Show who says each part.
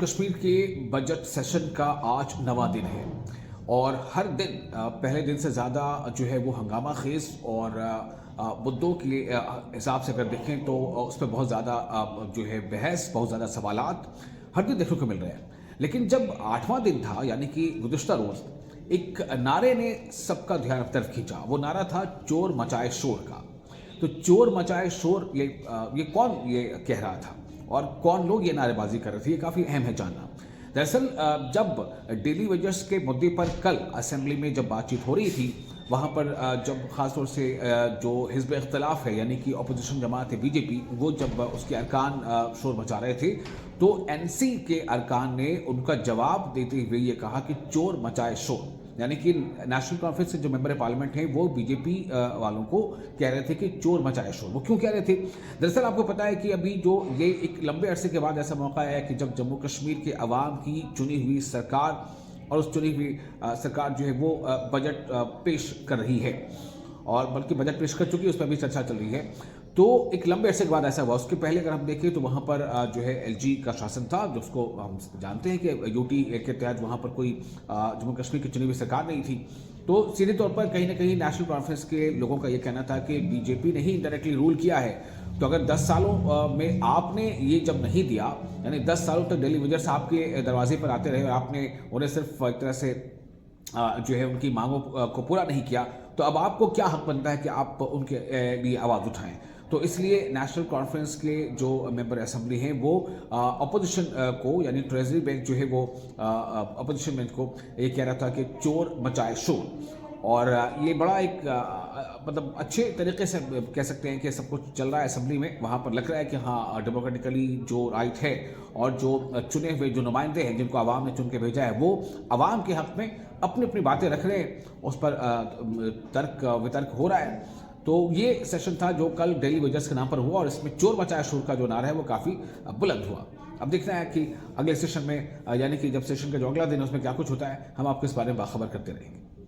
Speaker 1: कश्मीर के budget session का आज नवा दिन है और हर दिन पहले दिन से ज़्यादा जो है वो हंगामा खेज और मुद्दों के हिसाब से अगर देखें तो उस पर बहुत ज़्यादा जो है बहस, बहुत ज़्यादा सवालात हर दिन देखने को मिल रहे हैं। लेकिन जब 8वां दिन था यानी कि गुज़िश्ता रोज़ एक नारे ने सबका ध्यान अपनी तरफ खींचा। वो नारा था चोर मचाए शोर का। तो चोर मचाए शोर ये कौन ये कह रहा था और कौन लोग ये नारेबाजी कर रहे थे, ये काफ़ी अहम है जानना। दरअसल जब डेली वेजेस के मुद्दे पर कल असेंबली में जब बातचीत हो रही थी, वहाँ पर जब ख़ासतौर से जो हिज़्ब इख्तिलाफ है यानी कि अपोजिशन जमात है बीजेपी, वो जब उसके अरकान शोर मचा रहे थे तो एनसी के अरकान ने उनका जवाब देते हुए ये कहा कि चोर मचाए शोर, यानी कि नेशनल कॉन्फ्रेंस से जो मेंबर पार्लियामेंट हैं वो बीजेपी वालों को कह रहे थे कि चोर मचाए शोर। वो क्यों कह रहे थे? दरअसल आपको पता है कि अभी जो ये एक लंबे अरसे के बाद ऐसा मौका है कि जब जम्मू कश्मीर के अवाम की चुनी हुई सरकार और उस चुनी हुई सरकार जो है वो बजट पेश कर रही है और बल्कि बजट पेश कर चुकी है, उस पर भी चर्चा चल रही है। तो एक लंबे अरसे के बाद ऐसा हुआ। उसके पहले अगर हम देखें तो वहाँ पर जो है एलजी का शासन था, जिसको हम जानते हैं कि यूटी के तहत वहाँ पर कोई जम्मू कश्मीर की चुनी हुई सरकार नहीं थी। तो सीधे तौर पर कहीं ना कहीं नेशनल कॉन्फ्रेंस के लोगों का ये कहना था कि बीजेपी ने ही इंडायरेक्टली रूल किया है। तो अगर 10 सालों में आपने ये जब नहीं दिया, यानी 10 सालों तक दिल्ली वजर्स आपके दरवाजे पर आते रहे और आपने उन्हें सिर्फ एक तरह से जो है उनकी मांगों को पूरा नहीं किया, तो अब आपको क्या हक बनता है कि आप उनके लिए आवाज़ उठाएं। तो इसलिए नेशनल कॉन्फ्रेंस के जो मेंबर असेंबली हैं वो अपोजिशन को यानी ट्रेजरी बेंच जो है वो अपोजिशन बेंच को ये कह रहा था कि चोर मचाए शोर। और ये बड़ा एक मतलब अच्छे तरीके से कह सकते हैं कि सब कुछ चल रहा है असेंबली में। वहाँ पर लग रहा है कि हाँ, डेमोक्रेटिकली जो राइट है और जो चुने हुए जो नुमाइंदे हैं जिनको आवाम ने चुन के भेजा है वो आवाम के हक में अपनी अपनी बातें रख रहे हैं, उस पर तर्क वितर्क हो रहा है। तो ये सेशन था जो कल डेली वेजेस के नाम पर हुआ और इसमें चोर मचाए शोर का जो नारा है वो काफ़ी बुलंद हुआ। अब देखना है कि अगले सेशन में यानी कि जब सेशन का जो अगला दिन है उसमें क्या कुछ होता है, हम आपको इस बारे में बाखबर करते रहेंगे।